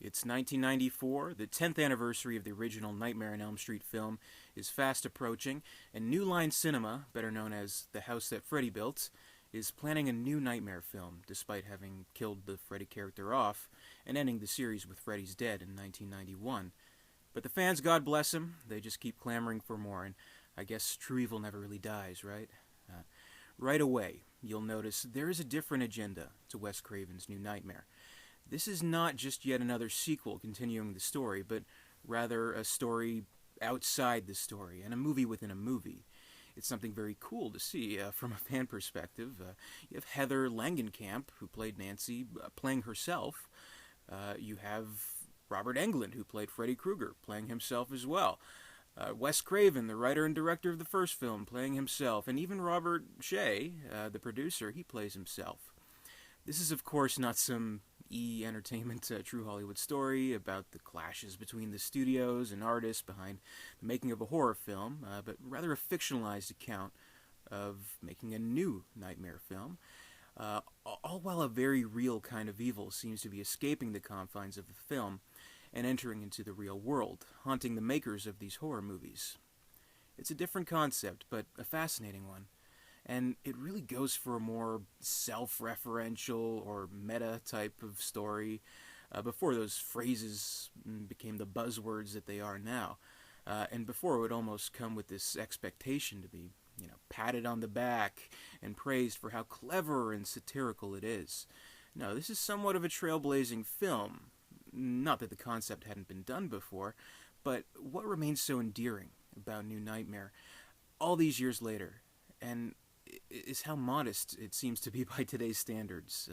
It's 1994, the 10th anniversary of the original Nightmare on Elm Street film is fast approaching, and New Line Cinema, better known as The House That Freddy Built, is planning a new Nightmare film, despite having killed the Freddy character off and ending the series with Freddy's Dead in 1991. But the fans, God bless them, they just keep clamoring for more, and I guess true evil never really dies, right? Right away, you'll notice there is a different agenda to Wes Craven's new Nightmare. This is not just yet another sequel continuing the story, but rather a story outside the story, and a movie within a movie. It's something very cool to see from a fan perspective. You have Heather Langenkamp, who played Nancy, playing herself. You have Robert Englund, who played Freddy Krueger, playing himself as well. Wes Craven, the writer and director of the first film, playing himself. And even Robert Shea, the producer, he plays himself. This is, of course, not some Entertainment true Hollywood story about the clashes between the studios and artists behind the making of a horror film, but rather a fictionalized account of making a new Nightmare film, all while a very real kind of evil seems to be escaping the confines of the film and entering into the real world, haunting the makers of these horror movies. It's a different concept, but a fascinating one. And it really goes for a more self-referential or meta type of story before those phrases became the buzzwords that they are now. And before it would almost come with this expectation to be, patted on the back and praised for how clever and satirical it is. No, this is somewhat of a trailblazing film. Not that the concept hadn't been done before, but what remains so endearing about New Nightmare all these years later, and is how modest it seems to be by today's standards,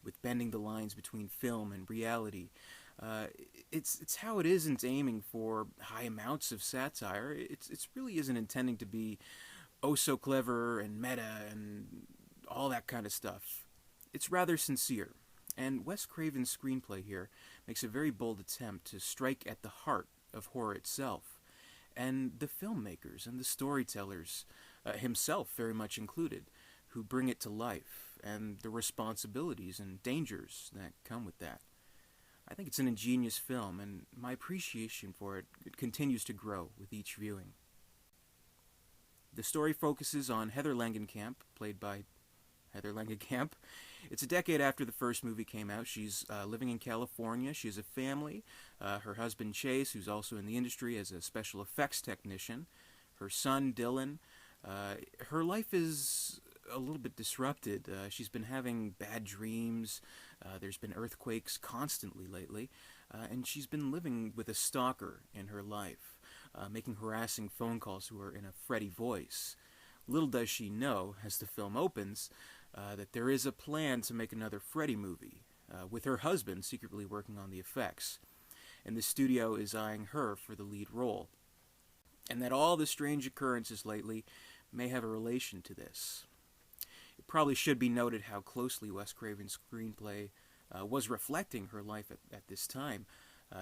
with bending the lines between film and reality. It's how it isn't aiming for high amounts of satire. It's really isn't intending to be oh so clever and meta and all that kind of stuff. It's rather sincere, and Wes Craven's screenplay here makes a very bold attempt to strike at the heart of horror itself, and the filmmakers and the storytellers, himself very much included, who bring it to life, and the responsibilities and dangers that come with that. I think it's an ingenious film, and my appreciation for it continues to grow with each viewing. The story focuses on Heather Langenkamp, played by Heather Langenkamp. It's a decade after the first movie came out. She's living in California. She has a family. Her husband, Chase, who's also in the industry as a special effects technician. Her son, Dylan. Her life is a little bit disrupted. She's been having bad dreams. There's been earthquakes constantly lately. And she's been living with a stalker in her life, making harassing phone calls to her in a Freddy voice. Little does she know, as the film opens, that there is a plan to make another Freddy movie, with her husband secretly working on the effects. And the studio is eyeing her for the lead role. And that all the strange occurrences lately may have a relation to this. It probably should be noted how closely Wes Craven's screenplay was reflecting her life at this time.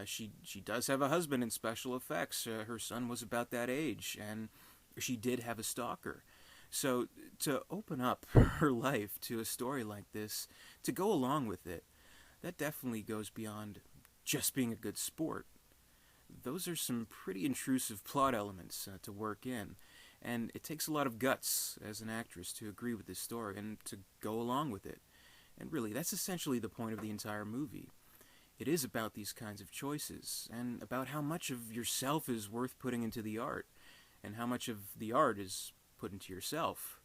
She does have a husband in special effects. Her son was about that age, and she did have a stalker. So to open up her life to a story like this, to go along with it, that definitely goes beyond just being a good sport. Those are some pretty intrusive plot elements to work in, and it takes a lot of guts as an actress to agree with this story and to go along with it. And really, that's essentially the point of the entire movie. It is about these kinds of choices, and about how much of yourself is worth putting into the art, and how much of the art is put into yourself.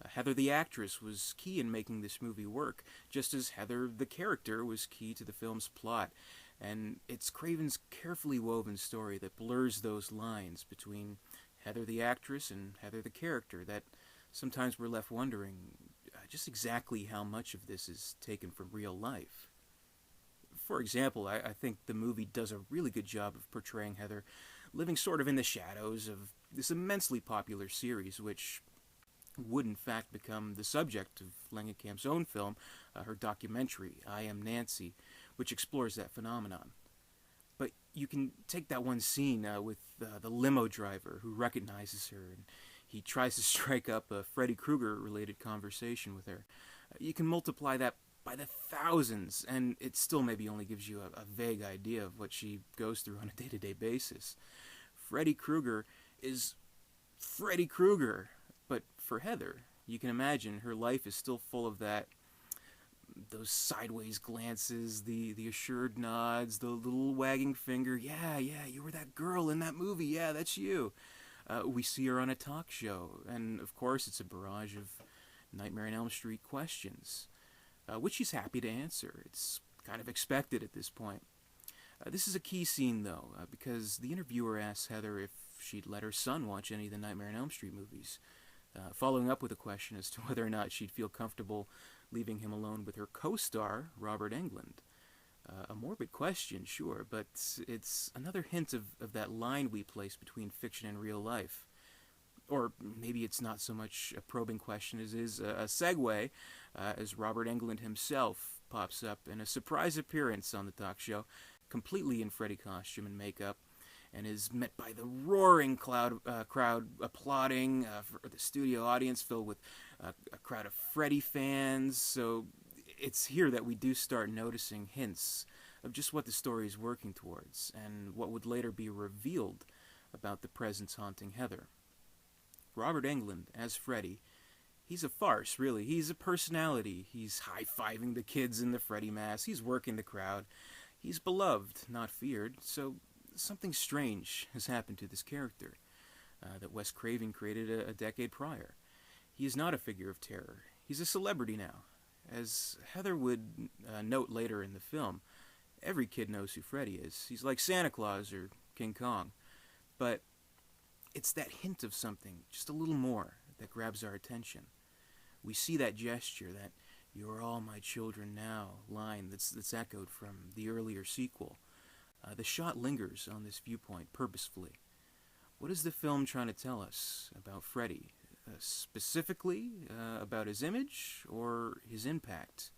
Heather the actress was key in making this movie work, just as Heather the character was key to the film's plot. And it's Craven's carefully woven story that blurs those lines between Heather the actress and Heather the character that sometimes we're left wondering just exactly how much of this is taken from real life. For example, I think the movie does a really good job of portraying Heather living sort of in the shadows of this immensely popular series, which would in fact become the subject of Langenkamp's own film, her documentary, I Am Nancy, which explores that phenomenon. But you can take that one scene with the limo driver who recognizes her, and he tries to strike up a Freddy Krueger related conversation with her. You can multiply that by the thousands, and it still maybe only gives you a vague idea of what she goes through on a day-to-day basis. Freddy Krueger is Freddy Krueger, but for Heather, you can imagine her life is still full of those sideways glances, the assured nods, the little wagging finger. Yeah, you were that girl in that movie. Yeah, that's you. We see her on a talk show, and of course it's a barrage of Nightmare on Elm Street questions, which she's happy to answer. It's kind of expected at this point. This is a key scene, though, because the interviewer asks Heather if she'd let her son watch any of the Nightmare on Elm Street movies, following up with a question as to whether or not she'd feel comfortable leaving him alone with her co-star, Robert Englund. A morbid question, sure, but it's another hint of that line we place between fiction and real life. Or maybe it's not so much a probing question as is a segue, as Robert Englund himself pops up in a surprise appearance on the talk show, completely in Freddy costume and makeup, and is met by the roaring crowd applauding, for the studio audience filled with a crowd of Freddy fans. So it's here that we do start noticing hints of just what the story is working towards, and what would later be revealed about the presence haunting Heather. Robert Englund, as Freddy, he's a farce, really. He's a personality. He's high-fiving the kids in the Freddy mask. He's working the crowd. He's beloved, not feared. So something strange has happened to this character that Wes Craven created a decade prior. He is not a figure of terror. He's a celebrity now. As Heather would note later in the film, every kid knows who Freddy is. He's like Santa Claus or King Kong. But it's that hint of something, just a little more, that grabs our attention. We see that gesture, that "you're all my children now" line that's echoed from the earlier sequel. The shot lingers on this viewpoint purposefully. What is the film trying to tell us about Freddy? Specifically about his image or his impact?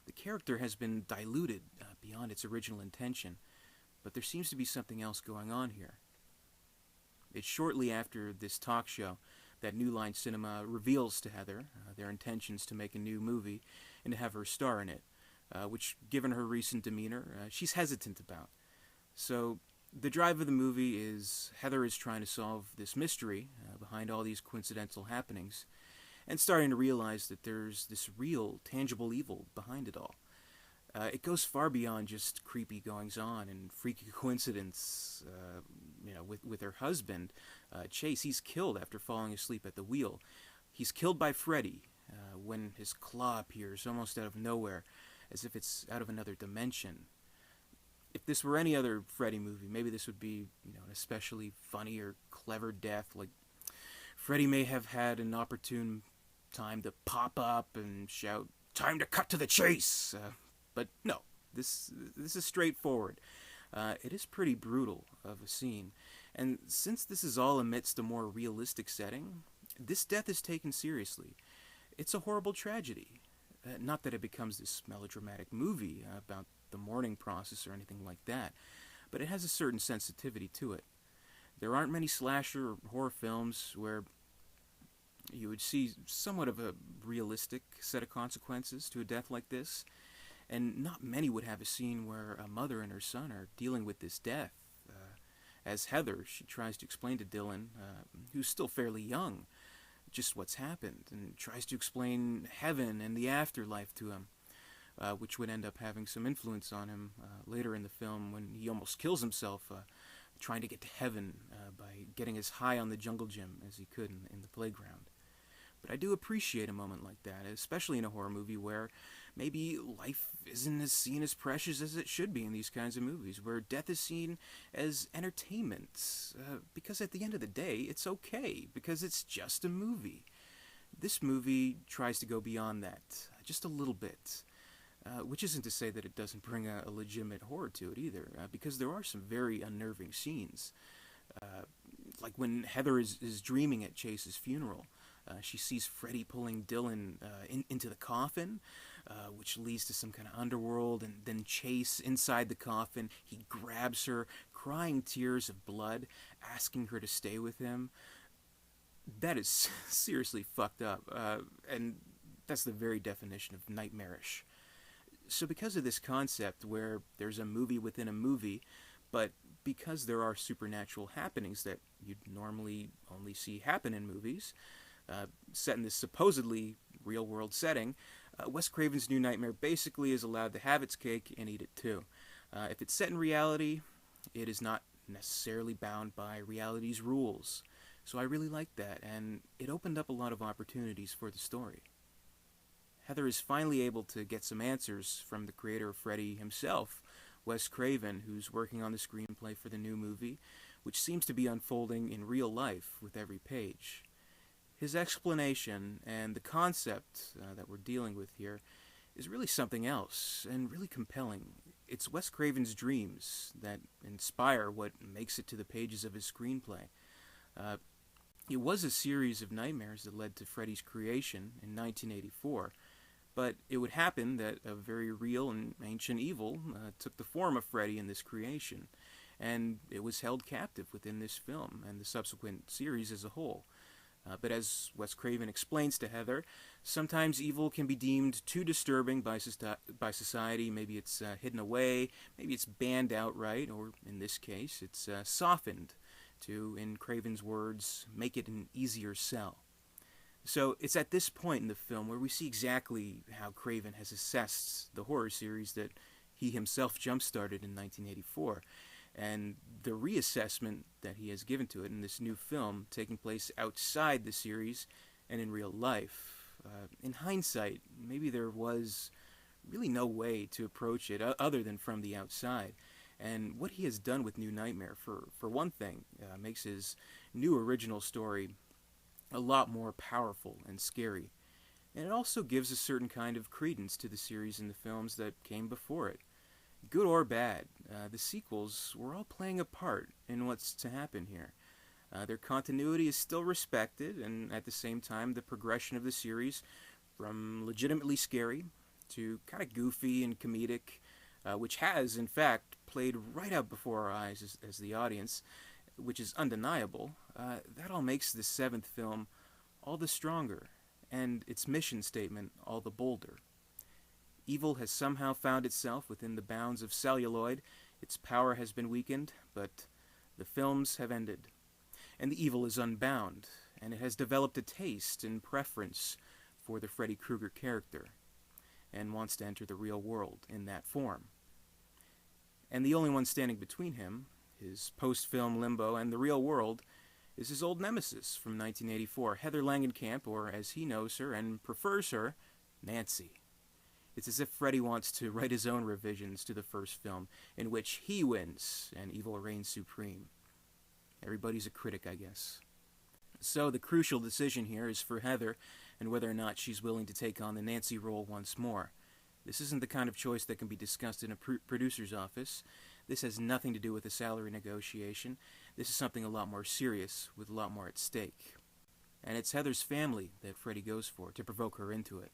The character has been diluted beyond its original intention, but there seems to be something else going on here. It's shortly after this talk show that New Line Cinema reveals to Heather their intentions to make a new movie and to have her star in it, which, given her recent demeanor, she's hesitant about. So the drive of the movie is Heather is trying to solve this mystery behind all these coincidental happenings, and starting to realize that there's this real, tangible evil behind it all. It goes far beyond just creepy goings-on and freaky coincidence. With her husband, Chase, he's killed after falling asleep at the wheel. He's killed by Freddy when his claw appears almost out of nowhere, as if it's out of another dimension. If this were any other Freddy movie, maybe this would be, an especially funny or clever death. Like, Freddy may have had an opportune time to pop up and shout, "Time to cut to the chase!" But no, this is straightforward. It is pretty brutal of a scene. And since this is all amidst a more realistic setting, this death is taken seriously. It's a horrible tragedy. Not that it becomes this melodramatic movie about the mourning process or anything like that, but it has a certain sensitivity to it. There aren't many slasher or horror films where you would see somewhat of a realistic set of consequences to a death like this, and not many would have a scene where a mother and her son are dealing with this death. As Heather, she tries to explain to Dylan, who's still fairly young, just what's happened, and tries to explain heaven and the afterlife to him, which would end up having some influence on him later in the film when he almost kills himself trying to get to heaven by getting as high on the jungle gym as he could in the playground. But I do appreciate a moment like that, especially in a horror movie where maybe life isn't as seen as precious as it should be in these kinds of movies, where death is seen as entertainment, because at the end of the day, it's okay, because it's just a movie. This movie tries to go beyond that, just a little bit, which isn't to say that it doesn't bring a legitimate horror to it either, because there are some very unnerving scenes, like when Heather is dreaming at Chase's funeral. She sees Freddy pulling Dylan into the coffin, which leads to some kind of underworld, and then Chase inside the coffin. He grabs her, crying tears of blood, asking her to stay with him. That is seriously fucked up, and that's the very definition of nightmarish. So because of this concept where there's a movie within a movie, but because there are supernatural happenings that you'd normally only see happen in movies, set in this supposedly real-world setting, Wes Craven's New Nightmare basically is allowed to have its cake and eat it too. If it's set in reality, it is not necessarily bound by reality's rules. So I really liked that, and it opened up a lot of opportunities for the story. Heather is finally able to get some answers from the creator of Freddy himself, Wes Craven, who's working on the screenplay for the new movie, which seems to be unfolding in real life with every page. His explanation and the concept that we're dealing with here is really something else, and really compelling. It's Wes Craven's dreams that inspire what makes it to the pages of his screenplay. It was a series of nightmares that led to Freddy's creation in 1984, but it would happen that a very real and ancient evil took the form of Freddy in this creation, and it was held captive within this film and the subsequent series as a whole. But as Wes Craven explains to Heather, sometimes evil can be deemed too disturbing by society. Maybe it's hidden away, maybe it's banned outright, or in this case, it's softened to, in Craven's words, make it an easier sell. So it's at this point in the film where we see exactly how Craven has assessed the horror series that he himself jump-started in 1984, and the reassessment that he has given to it in this new film taking place outside the series and in real life. In hindsight, maybe there was really no way to approach it other than from the outside. And what he has done with New Nightmare, for one thing, makes his new original story a lot more powerful and scary. And it also gives a certain kind of credence to the series and the films that came before it. Good or bad, the sequels were all playing a part in what's to happen here. Their continuity is still respected, and at the same time, the progression of the series, from legitimately scary to kind of goofy and comedic, which has, in fact, played right out before our eyes as the audience, which is undeniable, that all makes the seventh film all the stronger, and its mission statement all the bolder. Evil has somehow found itself within the bounds of celluloid, its power has been weakened, but the films have ended. And the evil is unbound, and it has developed a taste and preference for the Freddy Krueger character, and wants to enter the real world in that form. And the only one standing between him, his post-film limbo, and the real world is his old nemesis from 1984, Heather Langenkamp, or as he knows her and prefers her, Nancy. It's as if Freddy wants to write his own revisions to the first film, in which he wins and evil reigns supreme. Everybody's a critic, I guess. So the crucial decision here is for Heather, and whether or not she's willing to take on the Nancy role once more. This isn't the kind of choice that can be discussed in a producer's office. This has nothing to do with a salary negotiation. This is something a lot more serious, with a lot more at stake. And it's Heather's family that Freddy goes for, to provoke her into it.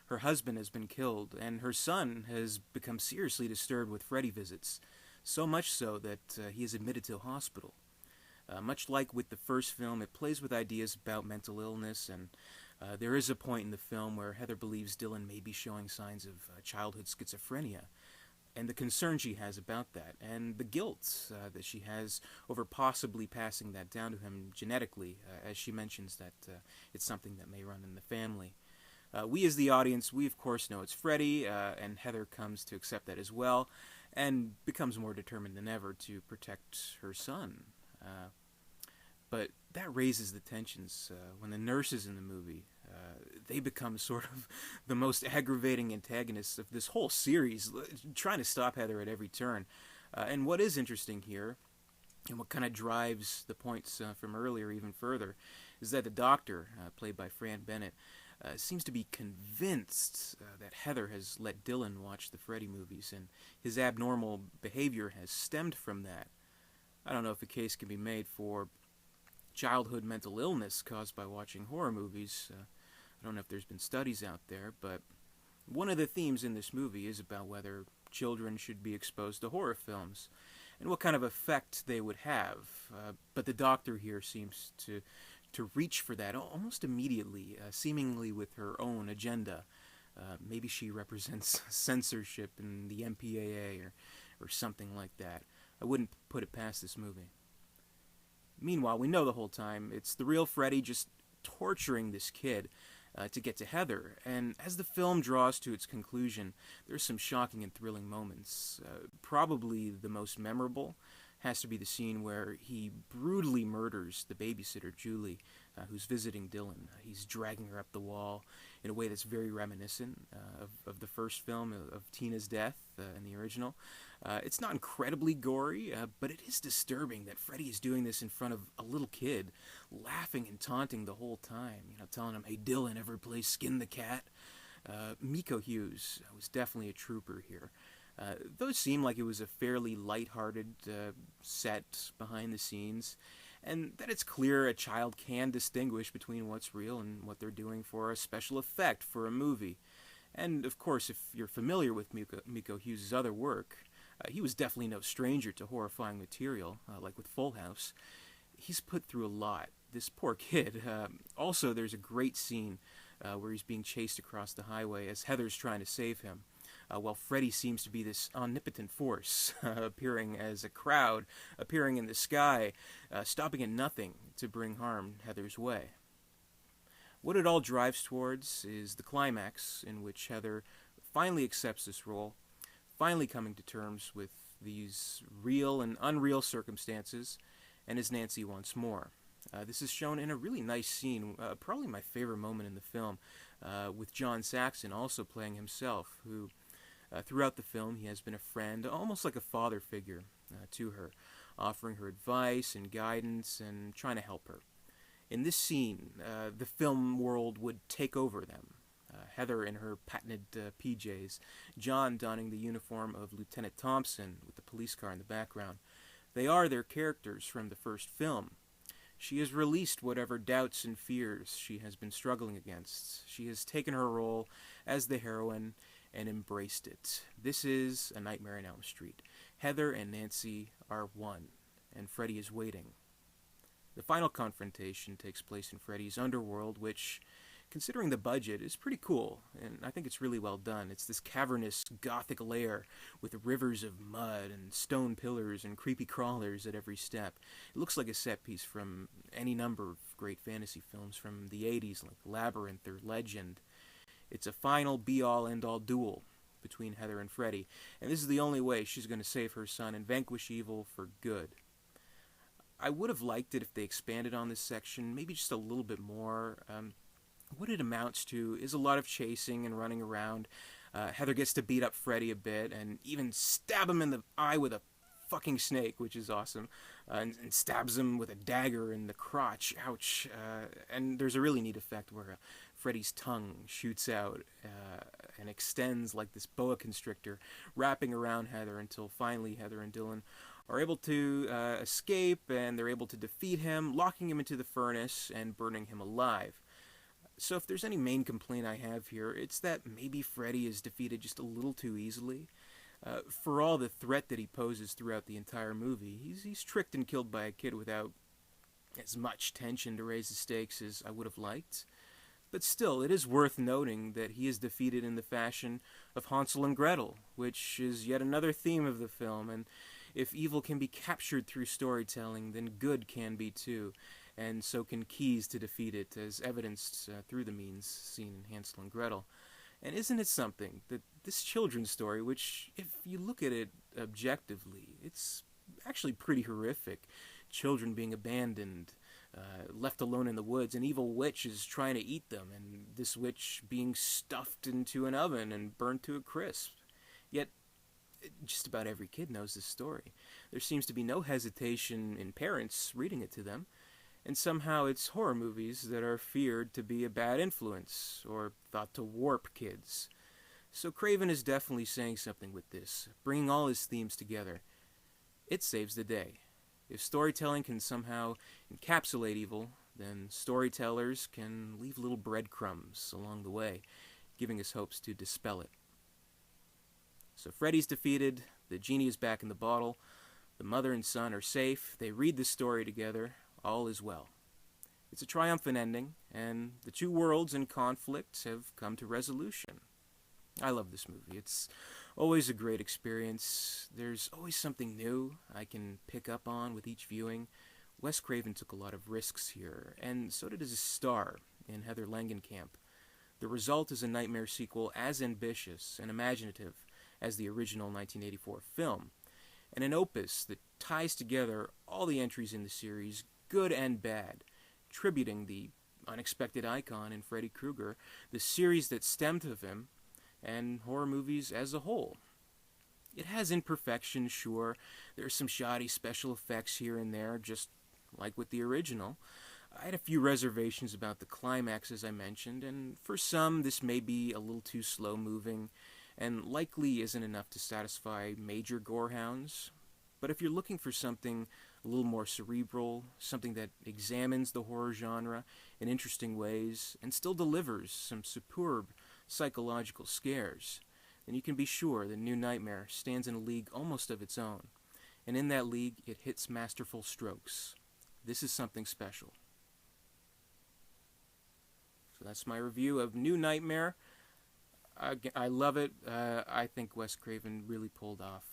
Her husband has been killed, and her son has become seriously disturbed with Freddy visits, so much so that he is admitted to a hospital. Much like with the first film, it plays with ideas about mental illness, and there is a point in the film where Heather believes Dylan may be showing signs of childhood schizophrenia, and the concern she has about that, and the guilt that she has over possibly passing that down to him genetically, as she mentions that it's something that may run in the family. We as the audience, we of course know it's Freddy, and Heather comes to accept that as well, and becomes more determined than ever to protect her son. But that raises the tensions when the nurses in the movie, they become sort of the most aggravating antagonists of this whole series, trying to stop Heather at every turn. And what is interesting here, and what kind of drives the points from earlier even further, is that the doctor, played by Fran Bennett, seems to be convinced that Heather has let Dylan watch the Freddy movies, and his abnormal behavior has stemmed from that. I don't know if a case can be made for childhood mental illness caused by watching horror movies. I don't know if there's been studies out there, but one of the themes in this movie is about whether children should be exposed to horror films, and what kind of effect they would have. But the doctor here seems to reach for that almost immediately, seemingly with her own agenda. Maybe she represents censorship in the MPAA or something like that. I wouldn't put it past this movie. Meanwhile, we know the whole time it's the real Freddy just torturing this kid to get to Heather. And as the film draws to its conclusion, there's some shocking and thrilling moments. Probably the most memorable has to be the scene where he brutally murders the babysitter, Julie, who's visiting Dylan. He's dragging her up the wall in a way that's very reminiscent of the first film, of Tina's death in the original. It's not incredibly gory, but it is disturbing that Freddy is doing this in front of a little kid, laughing and taunting the whole time, telling him, "Hey, Dylan, ever play Skin the Cat?" Miko Hughes was definitely a trooper here. Those seem like it was a fairly lighthearted set behind the scenes, and that it's clear a child can distinguish between what's real and what they're doing for a special effect for a movie. And of course, if you're familiar with Miko Hughes' other work, he was definitely no stranger to horrifying material, like with Full House. He's put through a lot. This poor kid. Also, there's a great scene where he's being chased across the highway as Heather's trying to save him. While Freddy seems to be this omnipotent force, appearing as a crowd, appearing in the sky, stopping at nothing to bring harm Heather's way. What it all drives towards is the climax in which Heather finally accepts this role, finally coming to terms with these real and unreal circumstances, and is Nancy once more. This is shown in a really nice scene, probably my favorite moment in the film, with John Saxon also playing himself, who throughout the film he has been a friend, almost like a father figure to her, offering her advice and guidance and trying to help her. In this scene, the film world would take over them. Heather in her patented PJs, John donning the uniform of Lieutenant Thompson with the police car in the background. They are their characters from the first film. She has released whatever doubts and fears she has been struggling against. She has taken her role as the heroine and embraced it. This is A Nightmare on Elm Street. Heather and Nancy are one, and Freddy is waiting. The final confrontation takes place in Freddy's underworld, which, considering the budget, is pretty cool, and I think it's really well done. It's this cavernous, gothic lair with rivers of mud and stone pillars and creepy crawlers at every step. It looks like a set piece from any number of great fantasy films from the 80s, like Labyrinth or Legend. It's a final be-all, end-all duel between Heather and Freddy, and this is the only way she's going to save her son and vanquish evil for good. I would have liked it if they expanded on this section, maybe just a little bit more. What it amounts to is a lot of chasing and running around. Heather gets to beat up Freddy a bit and even stab him in the eye with a fucking snake, which is awesome, and stabs him with a dagger in the crotch. Ouch. And there's a really neat effect where Freddy's tongue shoots out and extends like this boa constrictor, wrapping around Heather until finally Heather and Dylan are able to escape, and they're able to defeat him, locking him into the furnace and burning him alive. So if there's any main complaint I have here, it's that maybe Freddy is defeated just a little too easily. For all the threat that he poses throughout the entire movie, he's tricked and killed by a kid without as much tension to raise the stakes as I would have liked. But still, it is worth noting that he is defeated in the fashion of Hansel and Gretel, which is yet another theme of the film, and if evil can be captured through storytelling, then good can be too, and so can keys to defeat it, as evidenced through the means seen in Hansel and Gretel. And isn't it something that this children's story, which, if you look at it objectively, it's actually pretty horrific. Children being abandoned, left alone in the woods, an evil witch is trying to eat them, and this witch being stuffed into an oven and burnt to a crisp. Yet, just about every kid knows this story. There seems to be no hesitation in parents reading it to them, and somehow it's horror movies that are feared to be a bad influence, or thought to warp kids. So Craven is definitely saying something with this, bringing all his themes together. It saves the day. If storytelling can somehow encapsulate evil, then storytellers can leave little breadcrumbs along the way, giving us hopes to dispel it. So Freddy's defeated, the genie is back in the bottle, the mother and son are safe, they read the story together, all is well. It's a triumphant ending, and the two worlds in conflict have come to resolution. I love this movie. It's always a great experience. There's always something new I can pick up on with each viewing. Wes Craven took a lot of risks here, and so did his star in Heather Langenkamp. The result is a Nightmare sequel as ambitious and imaginative as the original 1984 film, and an opus that ties together all the entries in the series, good and bad, tributing the unexpected icon in Freddy Krueger, the series that stemmed of him, and horror movies as a whole. It has imperfections, sure. There are some shoddy special effects here and there, just like with the original. I had a few reservations about the climax, as I mentioned, and for some, this may be a little too slow moving, and likely isn't enough to satisfy major gorehounds. But if you're looking for something a little more cerebral, something that examines the horror genre in interesting ways, and still delivers some superb psychological scares, then you can be sure that New Nightmare stands in a league almost of its own. And in that league, it hits masterful strokes. This is something special. So that's my review of New Nightmare. I love it. I think Wes Craven really pulled off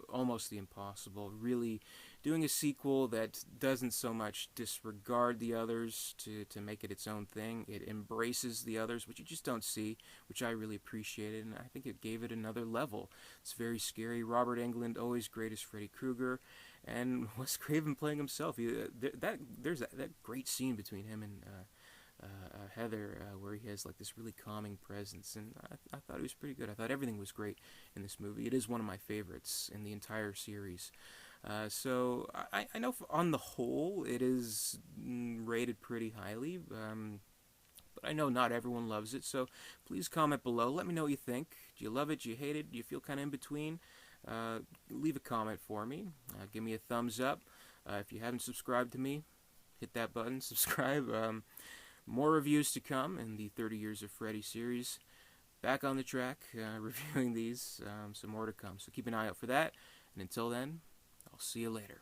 almost the impossible. Really doing a sequel that doesn't so much disregard the others to make it its own thing. It embraces the others, which you just don't see, which I really appreciated, and I think it gave it another level. It's very scary. Robert Englund, always great as Freddy Krueger, and Wes Craven playing himself. There's that great scene between him and Heather, where he has like this really calming presence, and I thought it was pretty good. I thought everything was great in this movie. It is one of my favorites in the entire series. So I know on the whole it is rated pretty highly, but I know not everyone loves it. So please comment below. Let me know what you think. Do you love it? Do you hate it? Do you feel kind of in between? Leave a comment for me. Give me a thumbs up. If you haven't subscribed to me, hit that button. Subscribe. More reviews to come in the 30 Years of Freddy series. Back on the track, reviewing these, some more to come. So keep an eye out for that. And until then, I'll see you later.